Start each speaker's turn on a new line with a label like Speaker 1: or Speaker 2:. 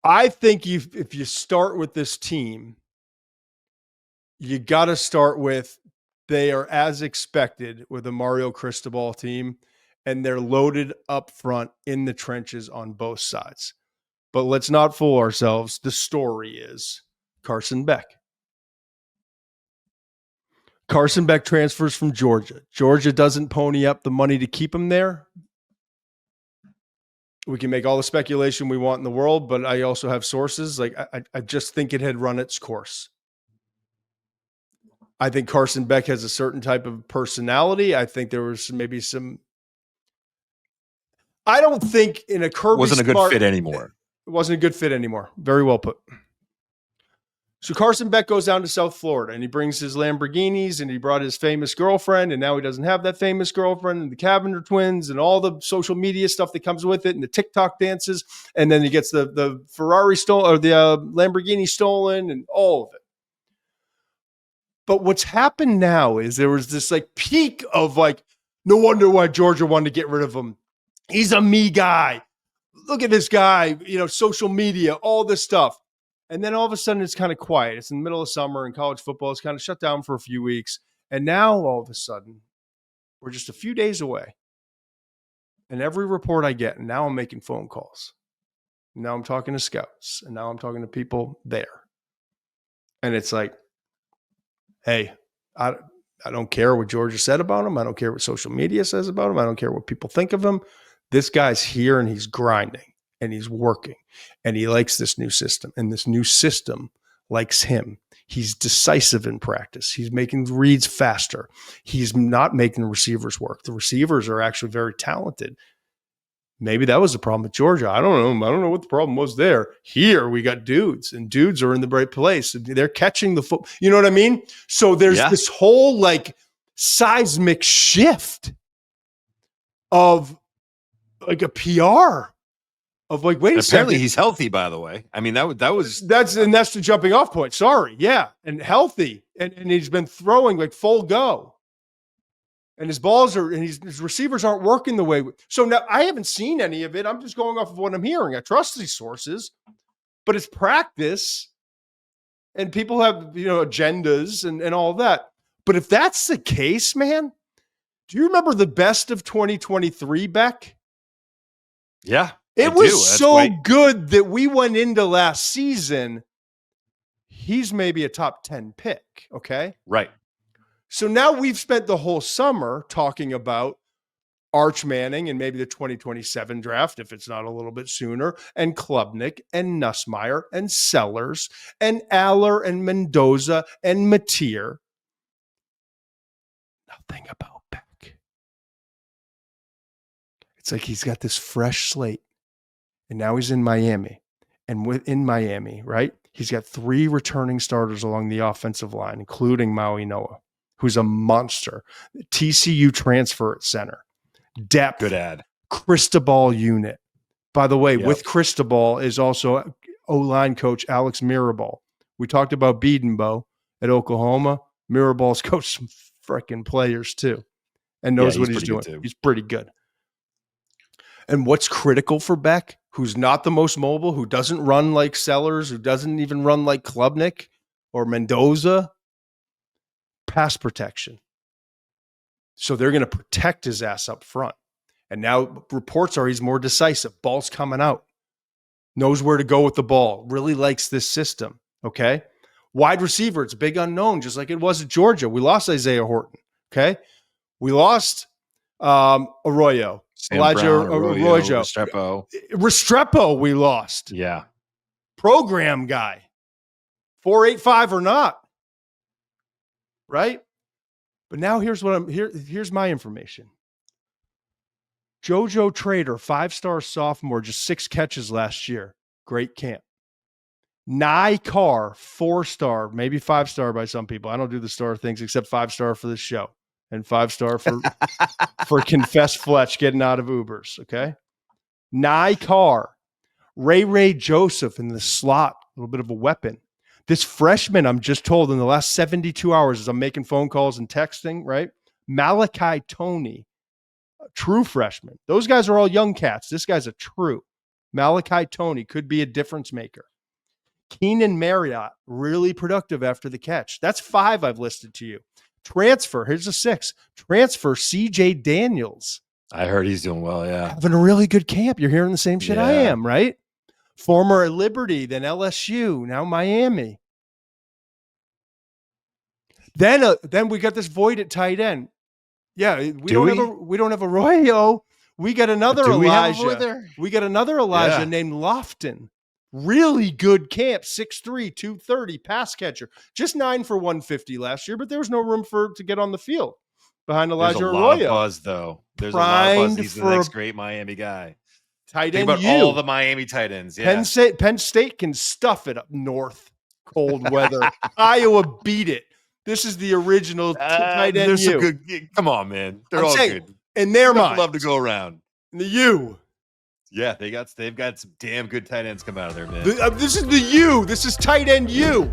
Speaker 1: I think if you start with this team, you got to start with they are as expected with a Mario Cristobal team, and they're loaded up front in the trenches on both sides. But let's not fool ourselves. The story is Carson Beck. Carson Beck transfers from Georgia. Georgia doesn't pony up the money to keep him there. We can make all the speculation we want in the world, but I also have sources. Like I just think it had run its course. I think Carson Beck has a certain type of personality. I think there was maybe some. I don't think in a Kirby
Speaker 2: wasn't a good fit anymore.
Speaker 1: It wasn't a good fit anymore. Very well put. So Carson Beck goes down to South Florida and he brings his Lamborghinis and he brought his famous girlfriend and now he doesn't have that famous girlfriend and the Cavender twins and all the social media stuff that comes with it and the TikTok dances. And then he gets the Ferrari stolen or the Lamborghini stolen and all of it. But what's happened now is there was this like peak of like, no wonder why Georgia wanted to get rid of him. He's a me guy. Look at this guy, social media, all this stuff. And then all of a sudden it's kind of quiet. It's in the middle of summer and college football is kind of shut down for a few weeks. And now all of a sudden we're just a few days away. And every report I get, and now I'm making phone calls. Now I'm talking to scouts and now I'm talking to people there. And it's like, hey, I don't care what Georgia said about him. I don't care what social media says about him. I don't care what people think of him. This guy's here and he's grinding. And he's working and he likes this new system and this new system likes him. He's decisive in practice. He's making reads faster. He's not making the receivers work. The receivers are actually very talented. Maybe that was the problem with Georgia. I don't know. I don't know what the problem was there. Here we got dudes and dudes are in the right place. They're catching the foot. You know what I mean? So there's this whole like seismic shift of like a PR. Of like, wait a second.
Speaker 2: Apparently he's healthy, by the way. I mean, that's
Speaker 1: the jumping off point. Sorry. Yeah. And healthy. And he's been throwing like full go. And his balls his receivers aren't working the way. So now I haven't seen any of it. I'm just going off of what I'm hearing. I trust these sources, but it's practice and people have, agendas and all that. But if that's the case, man, do you remember the best of 2023, Beck?
Speaker 2: Yeah.
Speaker 1: It was so good that we went into last season. He's maybe a top 10 pick. Okay.
Speaker 2: Right.
Speaker 1: So now we've spent the whole summer talking about Arch Manning and maybe the 2027 draft, if it's not a little bit sooner, and Klubnik and Nussmeier and Sellers and Aller and Mendoza and Mateer. Nothing about Beck. It's like he's got this fresh slate. And now he's in Miami. And within Miami, right, he's got 3 returning starters along the offensive line, including Maui Noah, who's a monster. TCU transfer at center. Depth.
Speaker 2: Good ad.
Speaker 1: Cristobal unit. By the way, with Cristobal is also O-line coach Alex Mirabal. We talked about Biedenbow at Oklahoma. Mirabal's coached some freaking players too and knows what he's doing. He's pretty good. And what's critical for Beck, who's not the most mobile, who doesn't run like Sellers, who doesn't even run like Klubnik or Mendoza? Pass protection. So they're going to protect his ass up front. And now reports are he's more decisive. Ball's coming out. Knows where to go with the ball. Really likes this system. Okay? Wide receiver, it's a big unknown, just like it was at Georgia. We lost Isaiah Horton. Okay? We lost Arroyo. Elijah Arroyo. Restrepo we lost.
Speaker 2: Yeah.
Speaker 1: Program guy. 4.85 or not. Right? But now here's my information. JoJo Trader, 5-star sophomore, just 6 catches last year. Great camp. Nye Carr, 4-star, maybe 5-star by some people. I don't do the star things except 5-star for this show. And 5-star for Confess Fletch getting out of Ubers, okay? Nye Carr, Ray Joseph in the slot, a little bit of a weapon. This freshman, I'm just told in the last 72 hours as I'm making phone calls and texting, right? Malachi Tony, a true freshman. Those guys are all young cats. This guy's a true. Malachi Toney could be a difference maker. Keenan Marriott, really productive after the catch. That's 5 I've listed to you. Transfer, here's a 6. Transfer CJ Daniels.
Speaker 2: I heard he's doing well. Yeah.
Speaker 1: Having a really good camp. You're hearing the same shit I
Speaker 2: Yeah.
Speaker 1: am, right? Former at Liberty, then LSU, now Miami. Then we got this void at tight end. Yeah, we don't have a Arroyo. We got another
Speaker 2: Do we have a
Speaker 1: Elijah.
Speaker 2: void there?
Speaker 1: We got another Elijah
Speaker 2: Yeah.
Speaker 1: named Lofton. Really good camp, 6'3", 230, pass catcher. Just 9 for 150 last year, but there was no room to get on the field behind Elijah
Speaker 2: There's a
Speaker 1: Arroyo.
Speaker 2: lot of buzz, though. There's a lot of
Speaker 1: Primed
Speaker 2: buzz. He's the
Speaker 1: for
Speaker 2: next great Miami guy.
Speaker 1: Tight
Speaker 2: Think
Speaker 1: end
Speaker 2: about
Speaker 1: U.
Speaker 2: all the Miami tight ends. Yeah.
Speaker 1: Penn State can stuff it up north, cold weather. Iowa beat it. This is the original tight end
Speaker 2: There's
Speaker 1: U.
Speaker 2: some good. Come on, man. They're
Speaker 1: I'm
Speaker 2: all
Speaker 1: saying,
Speaker 2: good.
Speaker 1: in their
Speaker 2: Enough
Speaker 1: mind,
Speaker 2: love to go around.
Speaker 1: the U.
Speaker 2: Yeah, they've got some damn good tight ends come out of there, man.
Speaker 1: This is the U. This is tight end U.